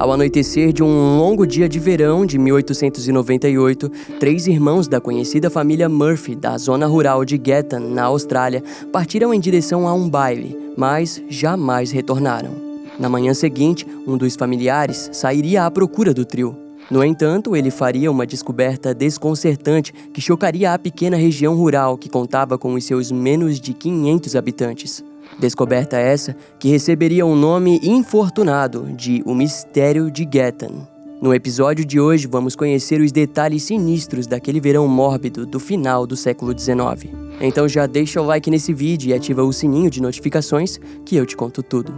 Ao anoitecer de um longo dia de verão de 1898, 3 irmãos da conhecida família Murphy, da zona rural de Gatun, na Austrália, partiram em direção a um baile, mas jamais retornaram. Na manhã seguinte, um dos familiares sairia à procura do trio. No entanto, ele faria uma descoberta desconcertante que chocaria a pequena região rural que contava com os seus menos de 500 habitantes. Descoberta essa que receberia o nome infortunado de O Mistério de Gatun. No episódio de hoje, vamos conhecer os detalhes sinistros daquele verão mórbido do final do século XIX. Então já deixa o like nesse vídeo e ativa o sininho de notificações que eu te conto tudo.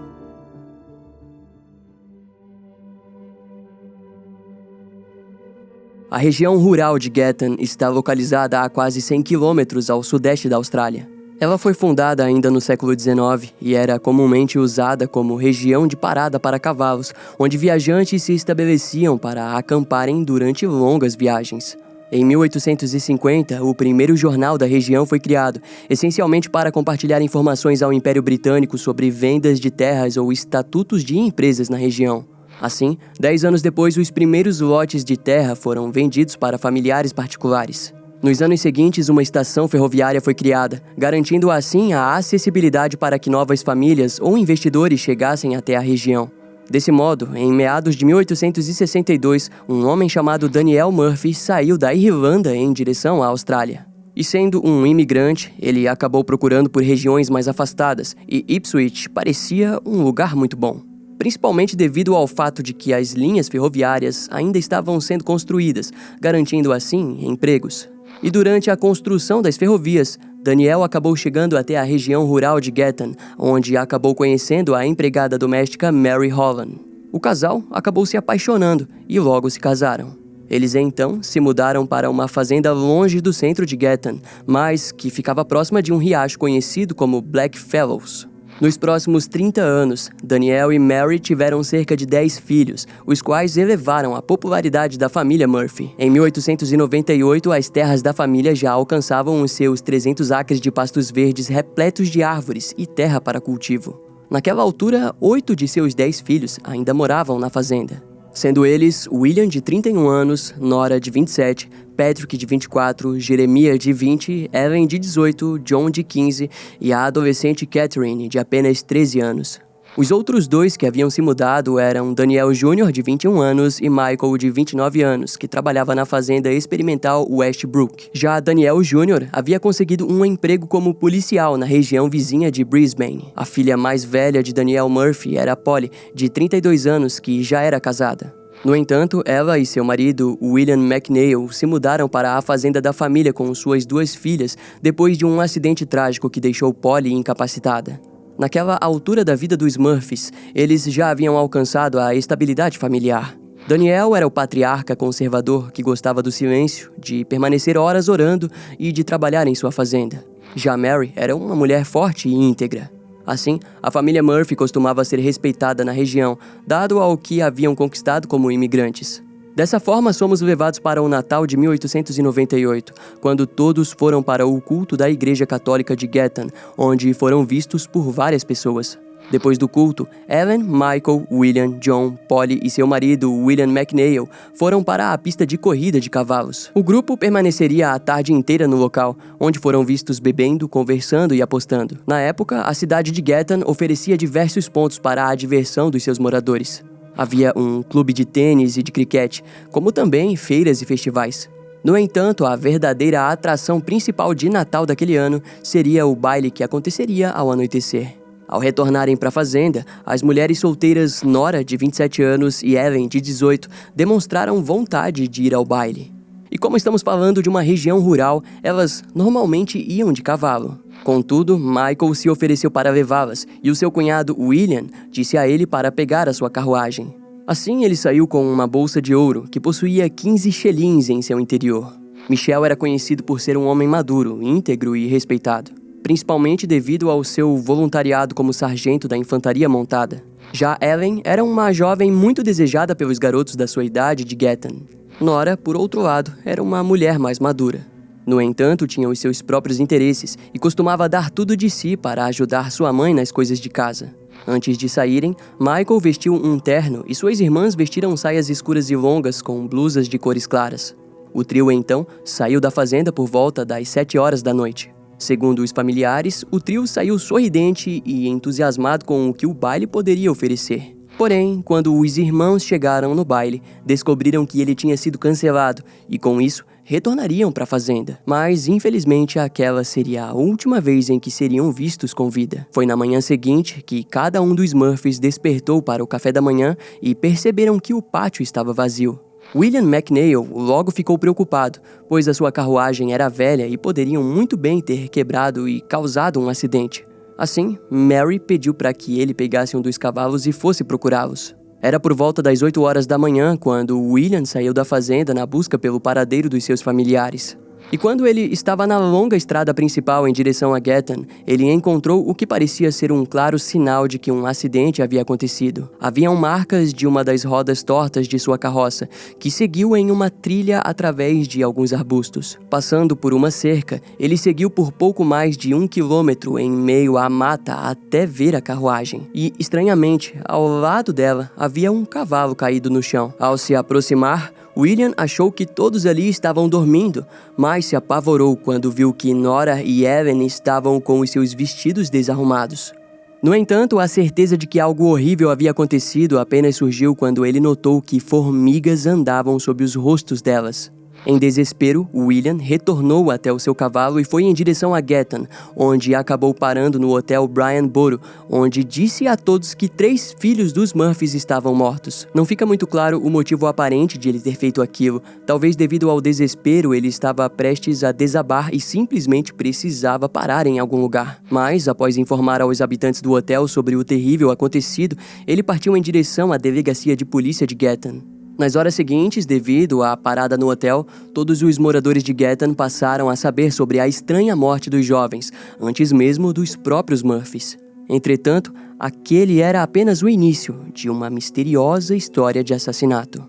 A região rural de Gatun está localizada a quase 100 quilômetros ao sudeste da Austrália. Ela foi fundada ainda no século XIX e era comumente usada como região de parada para cavalos, onde viajantes se estabeleciam para acamparem durante longas viagens. Em 1850, o primeiro jornal da região foi criado, essencialmente para compartilhar informações ao Império Britânico sobre vendas de terras ou estatutos de empresas na região. Assim, 10 anos depois, os primeiros lotes de terra foram vendidos para familiares particulares. Nos anos seguintes, uma estação ferroviária foi criada, garantindo assim a acessibilidade para que novas famílias ou investidores chegassem até a região. Desse modo, em meados de 1862, um homem chamado Daniel Murphy saiu da Irlanda em direção à Austrália. E sendo um imigrante, ele acabou procurando por regiões mais afastadas, e Ipswich parecia um lugar muito bom. Principalmente devido ao fato de que as linhas ferroviárias ainda estavam sendo construídas, garantindo assim empregos. E durante a construção das ferrovias, Daniel acabou chegando até a região rural de Gatun, onde acabou conhecendo a empregada doméstica Mary Holland. O casal acabou se apaixonando e logo se casaram. Eles então se mudaram para uma fazenda longe do centro de Gatun, mas que ficava próxima de um riacho conhecido como Blackfellows. Nos próximos 30 anos, Daniel e Mary tiveram cerca de 10 filhos, os quais elevaram a popularidade da família Murphy. Em 1898, as terras da família já alcançavam os seus 300 acres de pastos verdes repletos de árvores e terra para cultivo. Naquela altura, 8 de seus 10 filhos ainda moravam na fazenda, sendo eles William, de 31 anos, Nora, de 27, Patrick, de 24, Jeremiah, de 20, Ellen, de 18, John, de 15 e a adolescente Catherine, de apenas 13 anos. Os outros 2 que haviam se mudado eram Daniel Jr., de 21 anos, e Michael, de 29 anos, que trabalhava na fazenda experimental Westbrook. Já Daniel Jr. havia conseguido um emprego como policial na região vizinha de Brisbane. A filha mais velha de Daniel Murphy era Polly, de 32 anos, que já era casada. No entanto, ela e seu marido, William McNeil, se mudaram para a fazenda da família com suas 2 filhas depois de um acidente trágico que deixou Polly incapacitada. Naquela altura da vida dos Murphys, eles já haviam alcançado a estabilidade familiar. Daniel era o patriarca conservador que gostava do silêncio, de permanecer horas orando e de trabalhar em sua fazenda. Já Mary era uma mulher forte e íntegra. Assim, a família Murphy costumava ser respeitada na região, dado ao que haviam conquistado como imigrantes. Dessa forma, somos levados para o Natal de 1898, quando todos foram para o culto da Igreja Católica de Gatun, onde foram vistos por várias pessoas. Depois do culto, Ellen, Michael, William, John, Polly e seu marido, William McNeil, foram para a pista de corrida de cavalos. O grupo permaneceria a tarde inteira no local, onde foram vistos bebendo, conversando e apostando. Na época, a cidade de Gatun oferecia diversos pontos para a diversão dos seus moradores. Havia um clube de tênis e de criquete, como também feiras e festivais. No entanto, a verdadeira atração principal de Natal daquele ano seria o baile que aconteceria ao anoitecer. Ao retornarem para a fazenda, as mulheres solteiras Nora, de 27 anos, e Ellen, de 18, demonstraram vontade de ir ao baile. E como estamos falando de uma região rural, elas normalmente iam de cavalo. Contudo, Michael se ofereceu para levá-las, e o seu cunhado William disse a ele para pegar a sua carruagem. Assim, ele saiu com uma bolsa de ouro que possuía 15 shillings em seu interior. Michel era conhecido por ser um homem maduro, íntegro e respeitado, principalmente devido ao seu voluntariado como sargento da infantaria montada. Já Ellen era uma jovem muito desejada pelos garotos da sua idade de Gatun. Nora, por outro lado, era uma mulher mais madura. No entanto, tinha os seus próprios interesses e costumava dar tudo de si para ajudar sua mãe nas coisas de casa. Antes de saírem, Michael vestiu um terno e suas irmãs vestiram saias escuras e longas com blusas de cores claras. O trio, então, saiu da fazenda por volta das 7 horas da noite. Segundo os familiares, o trio saiu sorridente e entusiasmado com o que o baile poderia oferecer. Porém, quando os irmãos chegaram no baile, descobriram que ele tinha sido cancelado e, com isso, retornariam para a fazenda. Mas, infelizmente, aquela seria a última vez em que seriam vistos com vida. Foi na manhã seguinte que cada um dos Murphys despertou para o café da manhã e perceberam que o pátio estava vazio. William McNeil logo ficou preocupado, pois a sua carruagem era velha e poderiam muito bem ter quebrado e causado um acidente. Assim, Mary pediu para que ele pegasse um dos cavalos e fosse procurá-los. Era por volta das 8 horas da manhã quando William saiu da fazenda na busca pelo paradeiro dos seus familiares. E quando ele estava na longa estrada principal em direção a Gatton, ele encontrou o que parecia ser um claro sinal de que um acidente havia acontecido. Haviam marcas de uma das rodas tortas de sua carroça, que seguiu em uma trilha através de alguns arbustos. Passando por uma cerca, ele seguiu por pouco mais de 1 quilômetro em meio à mata até ver a carruagem. E, estranhamente, ao lado dela havia um cavalo caído no chão. Ao se aproximar, William achou que todos ali estavam dormindo, mas se apavorou quando viu que Nora e Ellen estavam com os seus vestidos desarrumados. No entanto, a certeza de que algo horrível havia acontecido apenas surgiu quando ele notou que formigas andavam sob os rostos delas. Em desespero, William retornou até o seu cavalo e foi em direção a Gatton, onde acabou parando no hotel Brian Boro, onde disse a todos que 3 filhos dos Murphys estavam mortos. Não fica muito claro o motivo aparente de ele ter feito aquilo. Talvez devido ao desespero, ele estava prestes a desabar e simplesmente precisava parar em algum lugar. Mas, após informar aos habitantes do hotel sobre o terrível acontecido, ele partiu em direção à delegacia de polícia de Gatton. Nas horas seguintes, devido à parada no hotel, todos os moradores de Gatton passaram a saber sobre a estranha morte dos jovens, antes mesmo dos próprios Murphys. Entretanto, aquele era apenas o início de uma misteriosa história de assassinato.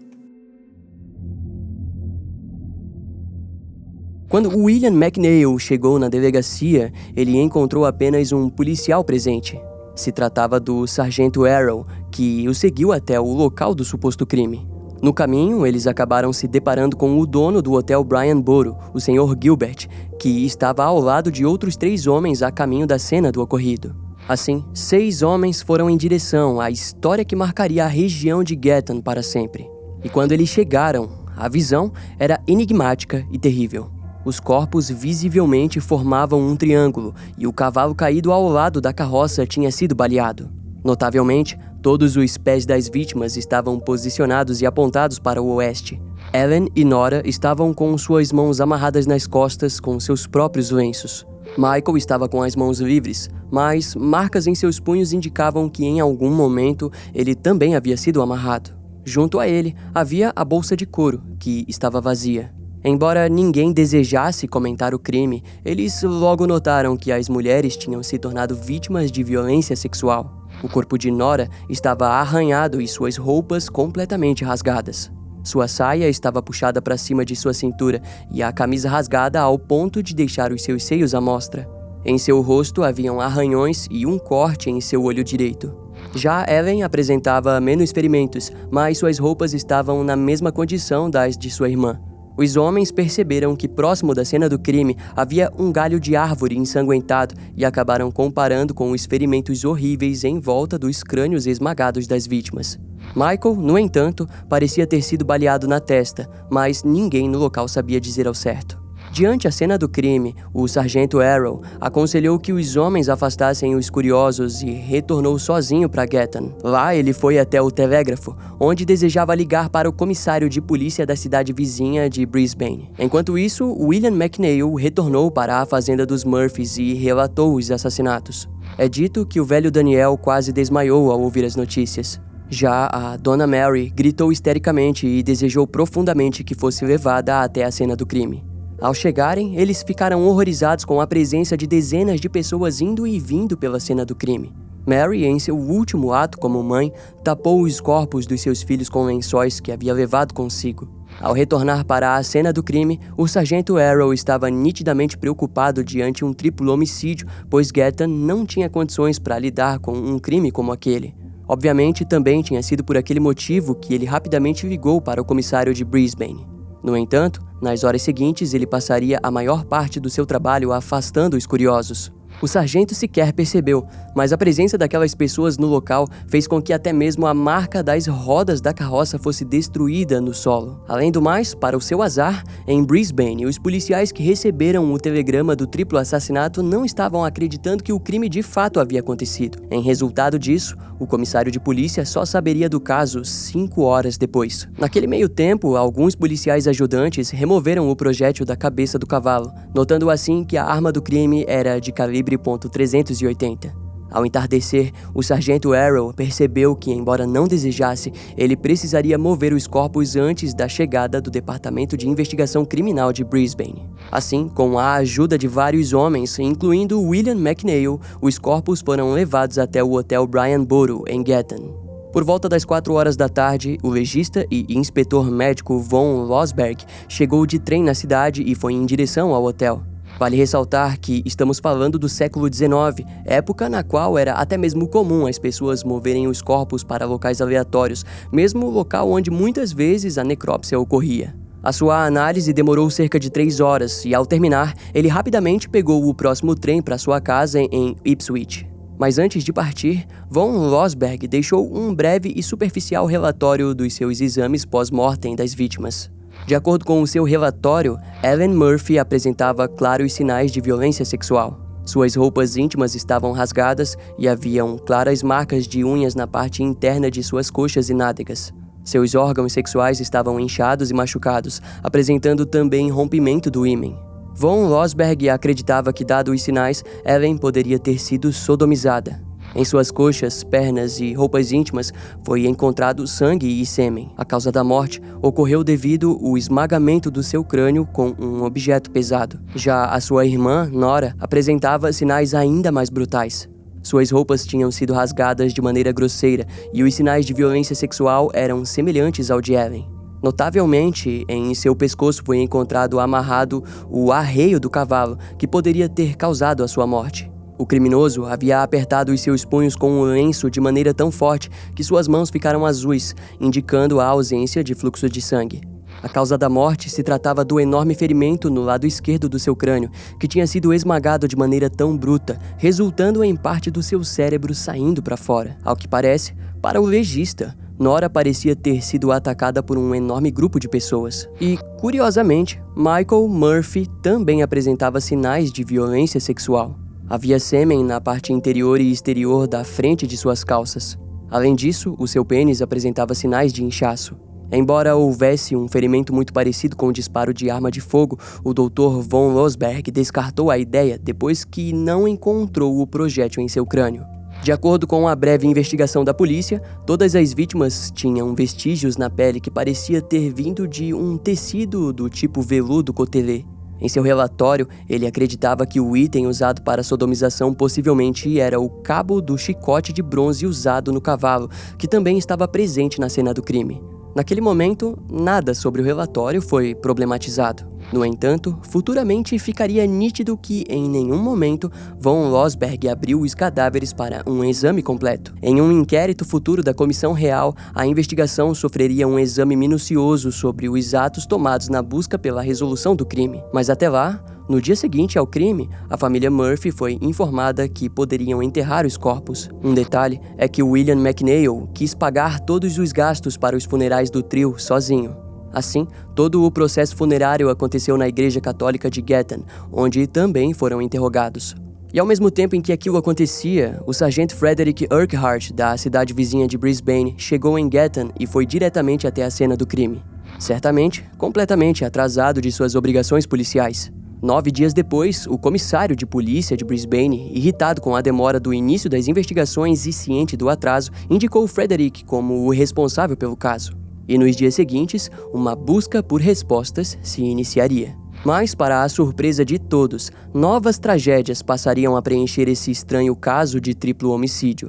Quando William McNeil chegou na delegacia, ele encontrou apenas um policial presente. Se tratava do sargento Arrow, que o seguiu até o local do suposto crime. No caminho, eles acabaram se deparando com o dono do hotel Brian Boro, o Sr. Gilbert, que estava ao lado de outros 3 homens a caminho da cena do ocorrido. Assim, 6 homens foram em direção à história que marcaria a região de Gatton para sempre. E quando eles chegaram, a visão era enigmática e terrível. Os corpos visivelmente formavam um triângulo e o cavalo caído ao lado da carroça tinha sido baleado. Notavelmente, todos os pés das vítimas estavam posicionados e apontados para o oeste. Ellen e Nora estavam com suas mãos amarradas nas costas com seus próprios lenços. Michael estava com as mãos livres, mas marcas em seus punhos indicavam que em algum momento ele também havia sido amarrado. Junto a ele havia a bolsa de couro, que estava vazia. Embora ninguém desejasse comentar o crime, eles logo notaram que as mulheres tinham se tornado vítimas de violência sexual. O corpo de Nora estava arranhado e suas roupas completamente rasgadas. Sua saia estava puxada para cima de sua cintura e a camisa rasgada ao ponto de deixar os seus seios à mostra. Em seu rosto haviam arranhões e um corte em seu olho direito. Já Ellen apresentava menos ferimentos, mas suas roupas estavam na mesma condição das de sua irmã. Os homens perceberam que próximo da cena do crime havia um galho de árvore ensanguentado e acabaram comparando com os ferimentos horríveis em volta dos crânios esmagados das vítimas. Michael, no entanto, parecia ter sido baleado na testa, mas ninguém no local sabia dizer ao certo. Diante a cena do crime, o sargento Arrow aconselhou que os homens afastassem os curiosos e retornou sozinho para Gatton. Lá ele foi até o telégrafo, onde desejava ligar para o comissário de polícia da cidade vizinha de Brisbane. Enquanto isso, William McNeil retornou para a fazenda dos Murphys e relatou os assassinatos. É dito que o velho Daniel quase desmaiou ao ouvir as notícias. Já a Dona Mary gritou histericamente e desejou profundamente que fosse levada até a cena do crime. Ao chegarem, eles ficaram horrorizados com a presença de dezenas de pessoas indo e vindo pela cena do crime. Mary, em seu último ato como mãe, tapou os corpos dos seus filhos com lençóis que havia levado consigo. Ao retornar para a cena do crime, o sargento Arrow estava nitidamente preocupado diante um triplo homicídio, pois Gatton não tinha condições para lidar com um crime como aquele. Obviamente, também tinha sido por aquele motivo que ele rapidamente ligou para o comissário de Brisbane. No entanto, nas horas seguintes, ele passaria a maior parte do seu trabalho afastando os curiosos. O sargento sequer percebeu, mas a presença daquelas pessoas no local fez com que até mesmo a marca das rodas da carroça fosse destruída no solo. Além do mais, para o seu azar, em Brisbane, os policiais que receberam o telegrama do triplo assassinato não estavam acreditando que o crime de fato havia acontecido. Em resultado disso, o comissário de polícia só saberia do caso 5 horas depois. Naquele meio tempo, alguns policiais ajudantes removeram o projétil da cabeça do cavalo, notando assim que a arma do crime era de calibre .380. Ao entardecer, o sargento Arrow percebeu que, embora não desejasse, ele precisaria mover os corpos antes da chegada do Departamento de Investigação Criminal de Brisbane. Assim, com a ajuda de vários homens, incluindo William McNeil, os corpos foram levados até o Hotel Brian Boru, em Gatton. Por volta das 4 horas da tarde, o legista e inspetor médico Von Losberg chegou de trem na cidade e foi em direção ao hotel. Vale ressaltar que estamos falando do século XIX, época na qual era até mesmo comum as pessoas moverem os corpos para locais aleatórios, mesmo local onde muitas vezes a necrópsia ocorria. A sua análise demorou cerca de 3 horas e, ao terminar, ele rapidamente pegou o próximo trem para sua casa em Ipswich. Mas antes de partir, Von Losberg deixou um breve e superficial relatório dos seus exames pós-mortem das vítimas. De acordo com o seu relatório, Ellen Murphy apresentava claros sinais de violência sexual. Suas roupas íntimas estavam rasgadas e haviam claras marcas de unhas na parte interna de suas coxas e nádegas. Seus órgãos sexuais estavam inchados e machucados, apresentando também rompimento do ímen. Von Losberg acreditava que, dados os sinais, Ellen poderia ter sido sodomizada. Em suas coxas, pernas e roupas íntimas foi encontrado sangue e sêmen. A causa da morte ocorreu devido ao esmagamento do seu crânio com um objeto pesado. Já a sua irmã, Nora, apresentava sinais ainda mais brutais. Suas roupas tinham sido rasgadas de maneira grosseira e os sinais de violência sexual eram semelhantes ao de Ellen. Notavelmente, em seu pescoço foi encontrado amarrado o arreio do cavalo, que poderia ter causado a sua morte. O criminoso havia apertado os seus punhos com um lenço de maneira tão forte que suas mãos ficaram azuis, indicando a ausência de fluxo de sangue. A causa da morte se tratava do enorme ferimento no lado esquerdo do seu crânio, que tinha sido esmagado de maneira tão bruta, resultando em parte do seu cérebro saindo para fora. Ao que parece, para o legista, Nora parecia ter sido atacada por um enorme grupo de pessoas. E, curiosamente, Michael Murphy também apresentava sinais de violência sexual. Havia sêmen na parte interior e exterior da frente de suas calças. Além disso, o seu pênis apresentava sinais de inchaço. Embora houvesse um ferimento muito parecido com o disparo de arma de fogo, o Dr. Von Losberg descartou a ideia depois que não encontrou o projétil em seu crânio. De acordo com a breve investigação da polícia, todas as vítimas tinham vestígios na pele que parecia ter vindo de um tecido do tipo veludo cotelê. Em seu relatório, ele acreditava que o item usado para a sodomização possivelmente era o cabo do chicote de bronze usado no cavalo, que também estava presente na cena do crime. Naquele momento, nada sobre o relatório foi problematizado. No entanto, futuramente ficaria nítido que, em nenhum momento, Von Losberg abriu os cadáveres para um exame completo. Em um inquérito futuro da Comissão Real, a investigação sofreria um exame minucioso sobre os atos tomados na busca pela resolução do crime. Mas até lá, no dia seguinte ao crime, a família Murphy foi informada que poderiam enterrar os corpos. Um detalhe é que William McNeil quis pagar todos os gastos para os funerais do trio sozinho. Assim, todo o processo funerário aconteceu na Igreja Católica de Gatton, onde também foram interrogados. E ao mesmo tempo em que aquilo acontecia, o sargento Frederick Urquhart, da cidade vizinha de Brisbane, chegou em Gatton e foi diretamente até a cena do crime. Certamente, completamente atrasado de suas obrigações policiais. 9 dias depois, o comissário de polícia de Brisbane, irritado com a demora do início das investigações e ciente do atraso, indicou Frederick como o responsável pelo caso. E nos dias seguintes, uma busca por respostas se iniciaria. Mas, para a surpresa de todos, novas tragédias passariam a preencher esse estranho caso de triplo homicídio.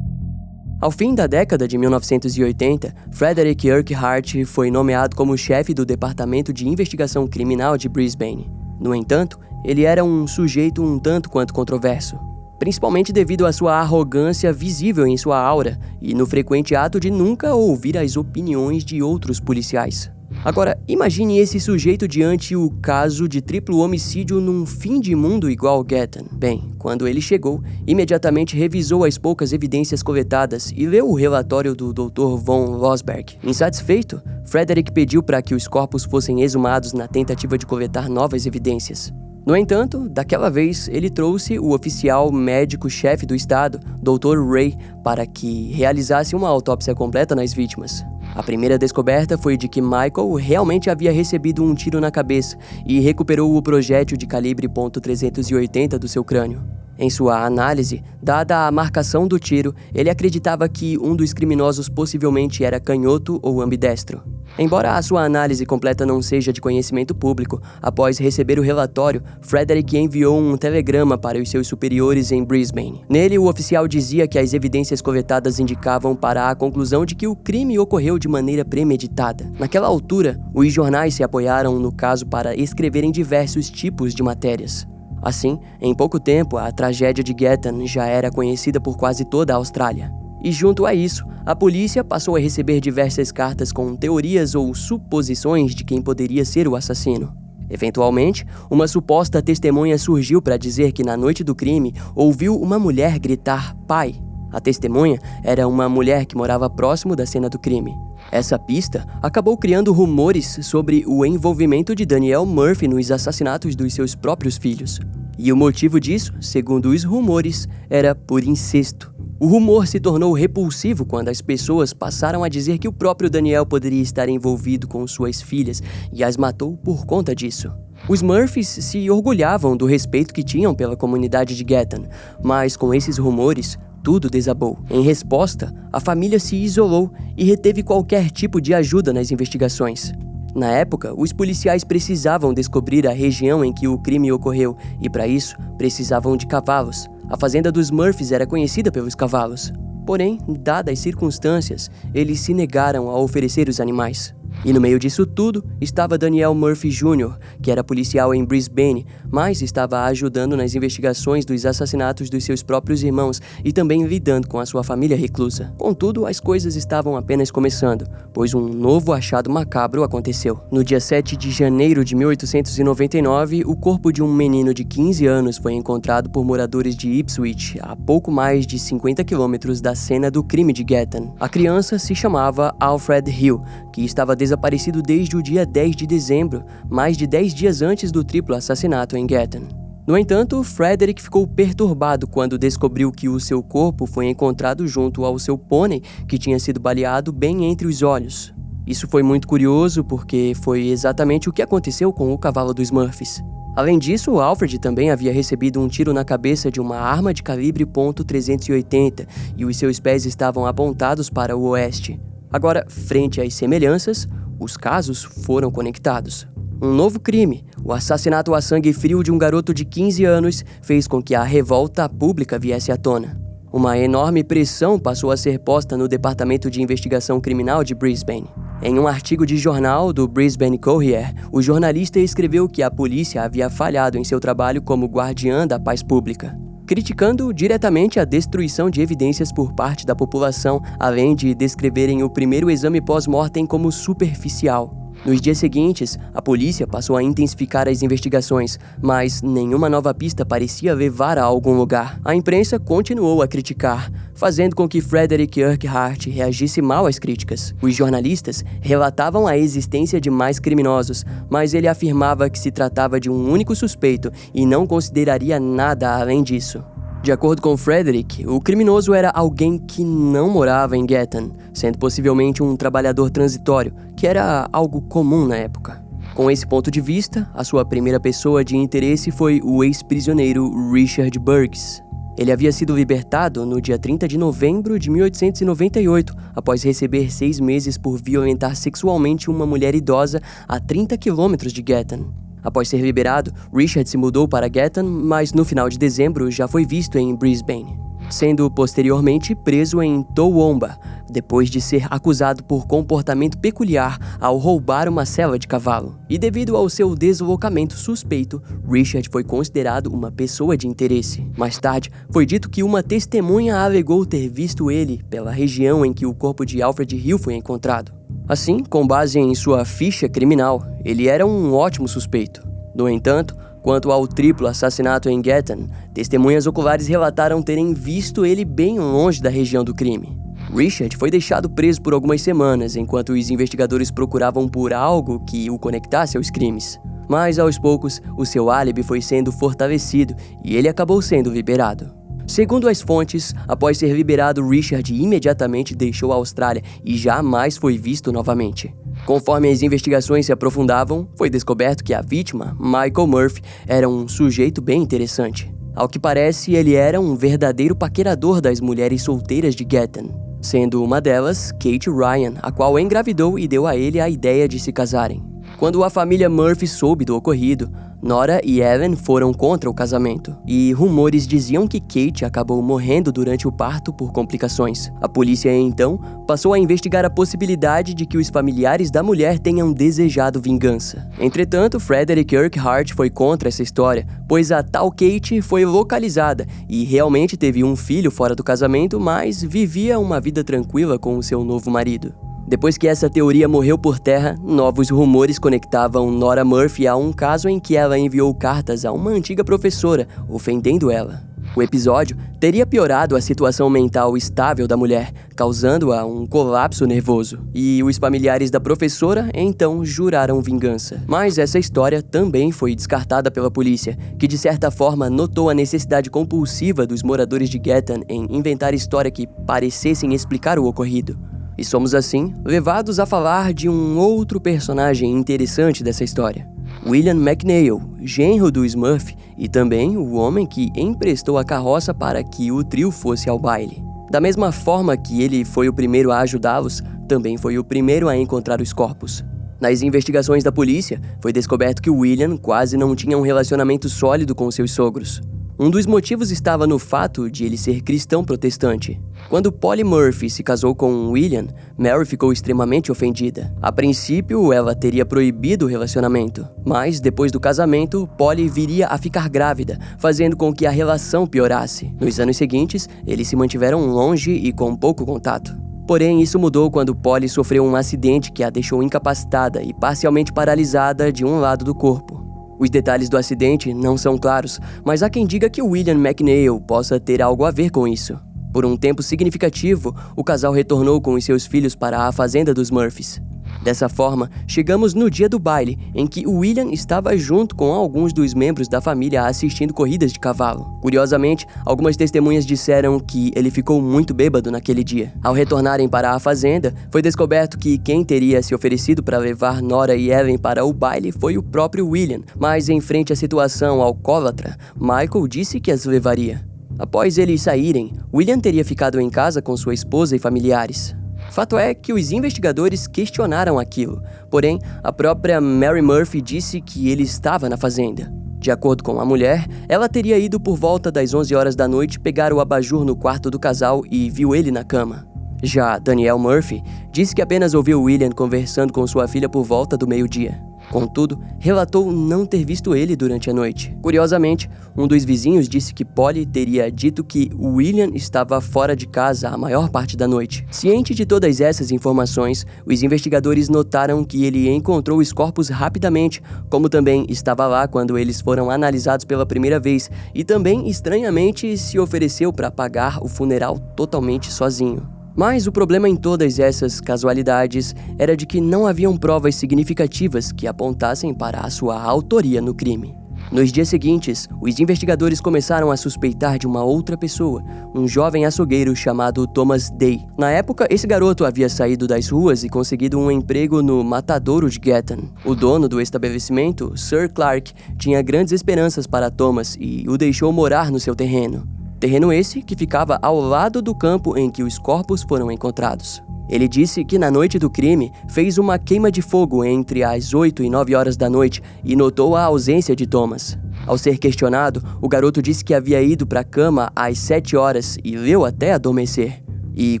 Ao fim da década de 1980, Frederick Urquhart foi nomeado como chefe do Departamento de Investigação Criminal de Brisbane. No entanto, ele era um sujeito um tanto quanto controverso, principalmente devido à sua arrogância visível em sua aura e no frequente ato de nunca ouvir as opiniões de outros policiais. Agora, imagine esse sujeito diante o caso de triplo homicídio num fim de mundo igual Gatton. Bem, quando ele chegou, imediatamente revisou as poucas evidências coletadas e leu o relatório do Dr. von Losberg. Insatisfeito, Frederick pediu para que os corpos fossem exumados na tentativa de coletar novas evidências. No entanto, daquela vez, ele trouxe o oficial médico-chefe do estado, Dr. Ray, para que realizasse uma autópsia completa nas vítimas. A primeira descoberta foi de que Michael realmente havia recebido um tiro na cabeça e recuperou o projétil de calibre .380 do seu crânio. Em sua análise, dada a marcação do tiro, ele acreditava que um dos criminosos possivelmente era canhoto ou ambidestro. Embora a sua análise completa não seja de conhecimento público, após receber o relatório, Frederick enviou um telegrama para os seus superiores em Brisbane. Nele, o oficial dizia que as evidências coletadas indicavam para a conclusão de que o crime ocorreu de maneira premeditada. Naquela altura, os jornais se apoiaram no caso para escreverem diversos tipos de matérias. Assim, em pouco tempo, a tragédia de Gatton já era conhecida por quase toda a Austrália. E junto a isso, a polícia passou a receber diversas cartas com teorias ou suposições de quem poderia ser o assassino. Eventualmente, uma suposta testemunha surgiu para dizer que na noite do crime ouviu uma mulher gritar "pai". A testemunha era uma mulher que morava próximo da cena do crime. Essa pista acabou criando rumores sobre o envolvimento de Danielle Murphy nos assassinatos dos seus próprios filhos. E o motivo disso, segundo os rumores, era por incesto. O rumor se tornou repulsivo quando as pessoas passaram a dizer que o próprio Daniel poderia estar envolvido com suas filhas e as matou por conta disso. Os Murphys se orgulhavam do respeito que tinham pela comunidade de Gatton, mas com esses rumores, tudo desabou. Em resposta, a família se isolou e reteve qualquer tipo de ajuda nas investigações. Na época, os policiais precisavam descobrir a região em que o crime ocorreu e, para isso, precisavam de cavalos. A fazenda dos Murphys era conhecida pelos cavalos. Porém, dadas as circunstâncias, eles se negaram a oferecer os animais. E no meio disso tudo, estava Daniel Murphy Jr., que era policial em Brisbane, mas estava ajudando nas investigações dos assassinatos dos seus próprios irmãos e também lidando com a sua família reclusa. Contudo, as coisas estavam apenas começando, pois um novo achado macabro aconteceu. No dia 7 de janeiro de 1899, o corpo de um menino de 15 anos foi encontrado por moradores de Ipswich, a pouco mais de 50 quilômetros da cena do crime de Gatton. A criança se chamava Alfred Hill, que estava desaparecido desde o dia 10 de dezembro, mais de 10 dias antes do triplo assassinato em Gatton. No entanto, Frederick ficou perturbado quando descobriu que o seu corpo foi encontrado junto ao seu pônei, que tinha sido baleado bem entre os olhos. Isso foi muito curioso porque foi exatamente o que aconteceu com o cavalo dos Murphys. Além disso, Alfred também havia recebido um tiro na cabeça de uma arma de calibre .380 e os seus pés estavam apontados para o oeste. Agora, frente às semelhanças, os casos foram conectados. Um novo crime, o assassinato a sangue frio de um garoto de 15 anos, fez com que a revolta pública viesse à tona. Uma enorme pressão passou a ser posta no Departamento de Investigação Criminal de Brisbane. Em um artigo de jornal do Brisbane Courier, o jornalista escreveu que a polícia havia falhado em seu trabalho como guardiã da paz pública, criticando diretamente a destruição de evidências por parte da população, além de descreverem o primeiro exame pós-mortem como superficial. Nos dias seguintes, a polícia passou a intensificar as investigações, mas nenhuma nova pista parecia levar a algum lugar. A imprensa continuou a criticar, fazendo com que Frederick Urquhart reagisse mal às críticas. Os jornalistas relatavam a existência de mais criminosos, mas ele afirmava que se tratava de um único suspeito e não consideraria nada além disso. De acordo com Frederick, o criminoso era alguém que não morava em Gatton, sendo possivelmente um trabalhador transitório, que era algo comum na época. Com esse ponto de vista, a sua primeira pessoa de interesse foi o ex-prisioneiro Richard Burgess. Ele havia sido libertado no dia 30 de novembro de 1898, após receber 6 meses por violentar sexualmente uma mulher idosa a 30 quilômetros de Gatton. Após ser liberado, Richard se mudou para Gatton, mas no final de dezembro já foi visto em Brisbane, sendo posteriormente preso em Toowoomba, depois de ser acusado por comportamento peculiar ao roubar uma sela de cavalo. E devido ao seu deslocamento suspeito, Richard foi considerado uma pessoa de interesse. Mais tarde, foi dito que uma testemunha alegou ter visto ele pela região em que o corpo de Alfred Hill foi encontrado. Assim, com base em sua ficha criminal, ele era um ótimo suspeito. No entanto, quanto ao triplo assassinato em Gatton, testemunhas oculares relataram terem visto ele bem longe da região do crime. Richard foi deixado preso por algumas semanas, enquanto os investigadores procuravam por algo que o conectasse aos crimes. Mas, aos poucos, o seu álibi foi sendo fortalecido e ele acabou sendo liberado. Segundo as fontes, após ser liberado, Richard imediatamente deixou a Austrália e jamais foi visto novamente. Conforme as investigações se aprofundavam, foi descoberto que a vítima, Michael Murphy, era um sujeito bem interessante. Ao que parece, ele era um verdadeiro paquerador das mulheres solteiras de Gatton, sendo uma delas Kate Ryan, a qual engravidou e deu a ele a ideia de se casarem. Quando a família Murphy soube do ocorrido, Nora e Ellen foram contra o casamento, e rumores diziam que Kate acabou morrendo durante o parto por complicações. A polícia, então, passou a investigar a possibilidade de que os familiares da mulher tenham desejado vingança. Entretanto, Frederick Urquhart foi contra essa história, pois a tal Kate foi localizada e realmente teve um filho fora do casamento, mas vivia uma vida tranquila com o seu novo marido. Depois que essa teoria morreu por terra, novos rumores conectavam Nora Murphy a um caso em que ela enviou cartas a uma antiga professora, ofendendo ela. O episódio teria piorado a situação mental estável da mulher, causando-a um colapso nervoso. E os familiares da professora, então, juraram vingança. Mas essa história também foi descartada pela polícia, que de certa forma notou a necessidade compulsiva dos moradores de Gatton em inventar histórias que parecessem explicar o ocorrido. E somos, assim, levados a falar de um outro personagem interessante dessa história. William McNeil, genro do Smurf e também o homem que emprestou a carroça para que o trio fosse ao baile. Da mesma forma que ele foi o primeiro a ajudá-los, também foi o primeiro a encontrar os corpos. Nas investigações da polícia, foi descoberto que William quase não tinha um relacionamento sólido com seus sogros. Um dos motivos estava no fato de ele ser cristão protestante. Quando Polly Murphy se casou com William, Mary ficou extremamente ofendida. A princípio, ela teria proibido o relacionamento, mas depois do casamento, Polly viria a ficar grávida, fazendo com que a relação piorasse. Nos anos seguintes, eles se mantiveram longe e com pouco contato. Porém, isso mudou quando Polly sofreu um acidente que a deixou incapacitada e parcialmente paralisada de um lado do corpo. Os detalhes do acidente não são claros, mas há quem diga que William McNeil possa ter algo a ver com isso. Por um tempo significativo, o casal retornou com os seus filhos para a fazenda dos Murphys. Dessa forma, chegamos no dia do baile, em que William estava junto com alguns dos membros da família assistindo corridas de cavalo. Curiosamente, algumas testemunhas disseram que ele ficou muito bêbado naquele dia. Ao retornarem para a fazenda, foi descoberto que quem teria se oferecido para levar Nora e Ellen para o baile foi o próprio William, mas em frente à situação alcoólatra, Michael disse que as levaria. Após eles saírem, William teria ficado em casa com sua esposa e familiares. Fato é que os investigadores questionaram aquilo, porém, a própria Mary Murphy disse que ele estava na fazenda. De acordo com a mulher, ela teria ido por volta das 11 horas da noite pegar o abajur no quarto do casal e viu ele na cama. Já Danielle Murphy disse que apenas ouviu William conversando com sua filha por volta do meio-dia. Contudo, relatou não ter visto ele durante a noite. Curiosamente, um dos vizinhos disse que Polly teria dito que William estava fora de casa a maior parte da noite. Ciente de todas essas informações, os investigadores notaram que ele encontrou os corpos rapidamente, como também estava lá quando eles foram analisados pela primeira vez e também, estranhamente, se ofereceu para pagar o funeral totalmente sozinho. Mas o problema em todas essas casualidades era de que não haviam provas significativas que apontassem para a sua autoria no crime. Nos dias seguintes, os investigadores começaram a suspeitar de uma outra pessoa, um jovem açougueiro chamado Thomas Day. Na época, esse garoto havia saído das ruas e conseguido um emprego no matadouro de Gatton. O dono do estabelecimento, Sir Clark, tinha grandes esperanças para Thomas e o deixou morar no seu terreno. Terreno esse que ficava ao lado do campo em que os corpos foram encontrados. Ele disse que na noite do crime fez uma queima de fogo entre as 8 e 9 horas da noite e notou a ausência de Thomas. Ao ser questionado, o garoto disse que havia ido para a cama às 7 horas e leu até adormecer. E,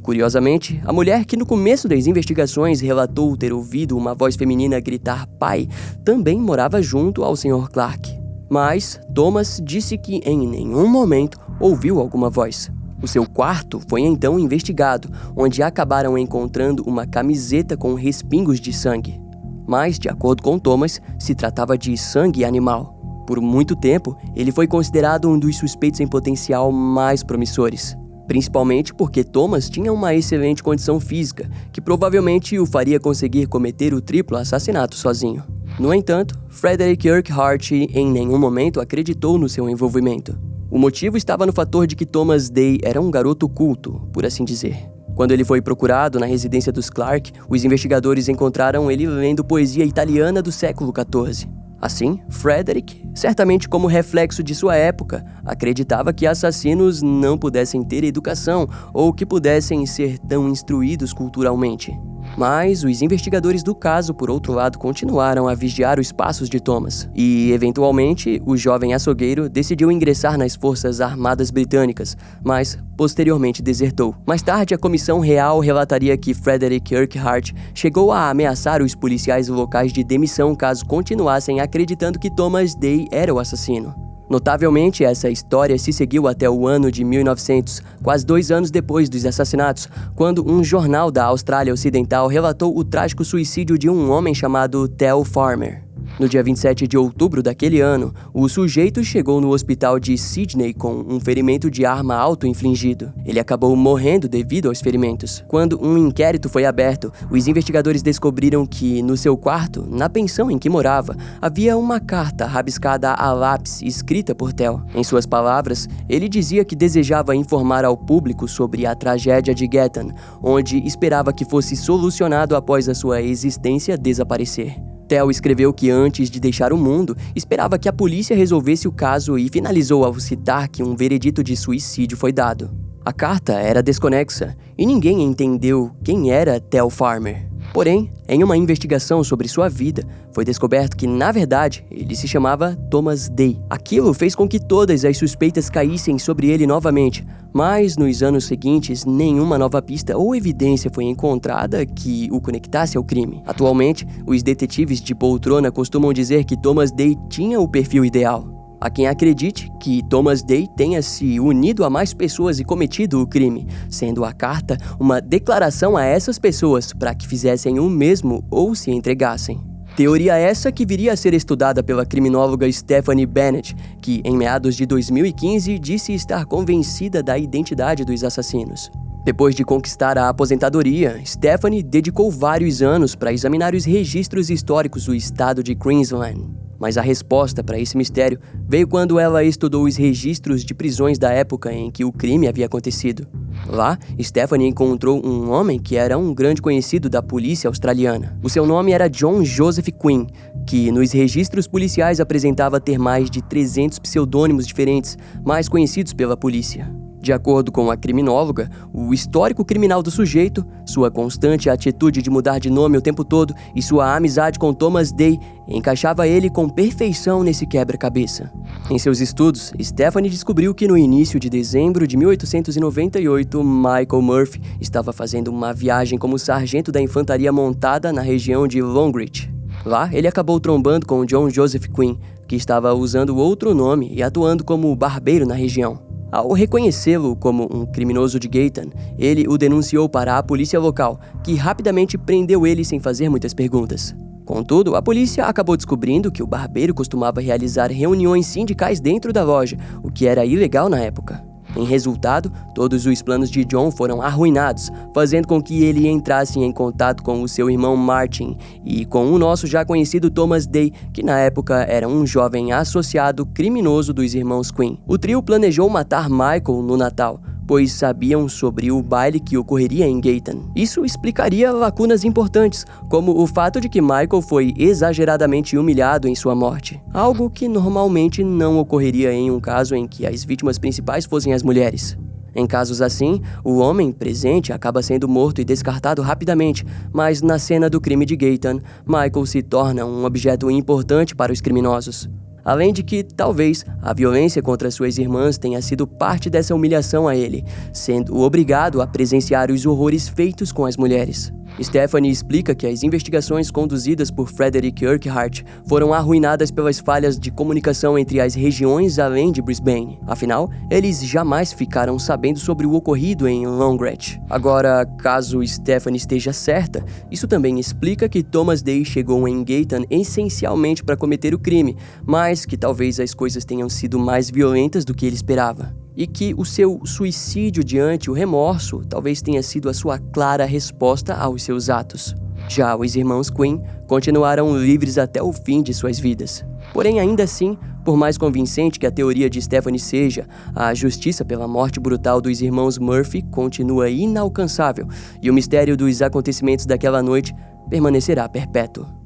curiosamente, a mulher que no começo das investigações relatou ter ouvido uma voz feminina gritar pai, também morava junto ao Sr. Clark. Mas Thomas disse que em nenhum momento ouviu alguma voz. O seu quarto foi então investigado, onde acabaram encontrando uma camiseta com respingos de sangue. Mas, de acordo com Thomas, se tratava de sangue animal. Por muito tempo, ele foi considerado um dos suspeitos em potencial mais promissores. Principalmente porque Thomas tinha uma excelente condição física, que provavelmente o faria conseguir cometer o triplo assassinato sozinho. No entanto, Frederick Urquhart em nenhum momento acreditou no seu envolvimento. O motivo estava no fator de que Thomas Day era um garoto culto, por assim dizer. Quando ele foi procurado na residência dos Clark, os investigadores encontraram ele lendo poesia italiana do século XIV. Assim, Frederick, certamente como reflexo de sua época, acreditava que assassinos não pudessem ter educação ou que pudessem ser tão instruídos culturalmente. Mas os investigadores do caso, por outro lado, continuaram a vigiar os passos de Thomas. E, eventualmente, o jovem açougueiro decidiu ingressar nas Forças Armadas Britânicas, mas posteriormente desertou. Mais tarde, a Comissão Real relataria que Frederick Urquhart chegou a ameaçar os policiais locais de demissão caso continuassem acreditando que Thomas Day era o assassino. Notavelmente, essa história se seguiu até o ano de 1900, quase 2 anos depois dos assassinatos, quando um jornal da Austrália Ocidental relatou o trágico suicídio de um homem chamado Theo Farmer. No dia 27 de outubro daquele ano, o sujeito chegou no hospital de Sydney com um ferimento de arma auto-infligido. Ele acabou morrendo devido aos ferimentos. Quando um inquérito foi aberto, os investigadores descobriram que, no seu quarto, na pensão em que morava, havia uma carta rabiscada a lápis escrita por Theo. Em suas palavras, ele dizia que desejava informar ao público sobre a tragédia de Gatton, onde esperava que fosse solucionado após a sua existência desaparecer. Theo escreveu que antes de deixar o mundo, esperava que a polícia resolvesse o caso e finalizou ao citar que um veredito de suicídio foi dado. A carta era desconexa e ninguém entendeu quem era Theo Farmer. Porém, em uma investigação sobre sua vida, foi descoberto que, na verdade, ele se chamava Thomas Day. Aquilo fez com que todas as suspeitas caíssem sobre ele novamente, mas nos anos seguintes, nenhuma nova pista ou evidência foi encontrada que o conectasse ao crime. Atualmente, os detetives de poltrona costumam dizer que Thomas Day tinha o perfil ideal. Há quem acredite que Thomas Day tenha se unido a mais pessoas e cometido o crime, sendo a carta uma declaração a essas pessoas para que fizessem o mesmo ou se entregassem. Teoria essa que viria a ser estudada pela criminóloga Stephanie Bennett, que em meados de 2015 disse estar convencida da identidade dos assassinos. Depois de conquistar a aposentadoria, Stephanie dedicou vários anos para examinar os registros históricos do estado de Queensland. Mas a resposta para esse mistério veio quando ela estudou os registros de prisões da época em que o crime havia acontecido. Lá, Stephanie encontrou um homem que era um grande conhecido da polícia australiana. O seu nome era John Joseph Quinn, que nos registros policiais apresentava ter mais de 300 pseudônimos diferentes, mais conhecidos pela polícia. De acordo com a criminóloga, o histórico criminal do sujeito, sua constante atitude de mudar de nome o tempo todo e sua amizade com Thomas Day encaixava ele com perfeição nesse quebra-cabeça. Em seus estudos, Stephanie descobriu que no início de dezembro de 1898, Michael Murphy estava fazendo uma viagem como sargento da infantaria montada na região de Longreach. Lá, ele acabou trombando com John Joseph Quinn, que estava usando outro nome e atuando como barbeiro na região. Ao reconhecê-lo como um criminoso de Gatton, ele o denunciou para a polícia local, que rapidamente prendeu ele sem fazer muitas perguntas. Contudo, a polícia acabou descobrindo que o barbeiro costumava realizar reuniões sindicais dentro da loja, o que era ilegal na época. Em resultado, todos os planos de John foram arruinados, fazendo com que ele entrasse em contato com o seu irmão Martin e com o nosso já conhecido Thomas Day, que na época era um jovem associado criminoso dos irmãos Quinn. O trio planejou matar Michael no Natal, pois sabiam sobre o baile que ocorreria em Gayton. Isso explicaria lacunas importantes, como o fato de que Michael foi exageradamente humilhado em sua morte, algo que normalmente não ocorreria em um caso em que as vítimas principais fossem as mulheres. Em casos assim, o homem presente acaba sendo morto e descartado rapidamente, mas na cena do crime de Gayton, Michael se torna um objeto importante para os criminosos. Além de que, talvez, a violência contra suas irmãs tenha sido parte dessa humilhação a ele, sendo obrigado a presenciar os horrores feitos com as mulheres. Stephanie explica que as investigações conduzidas por Frederick Urquhart foram arruinadas pelas falhas de comunicação entre as regiões além de Brisbane. Afinal, eles jamais ficaram sabendo sobre o ocorrido em Longreach. Agora, caso Stephanie esteja certa, isso também explica que Thomas Day chegou em Gayton essencialmente para cometer o crime, mas que talvez as coisas tenham sido mais violentas do que ele esperava. E que o seu suicídio diante o remorso talvez tenha sido a sua clara resposta aos seus atos. Já os irmãos Quinn continuaram livres até o fim de suas vidas. Porém, ainda assim, por mais convincente que a teoria de Stephanie seja, a justiça pela morte brutal dos irmãos Murphy continua inalcançável e o mistério dos acontecimentos daquela noite permanecerá perpétuo.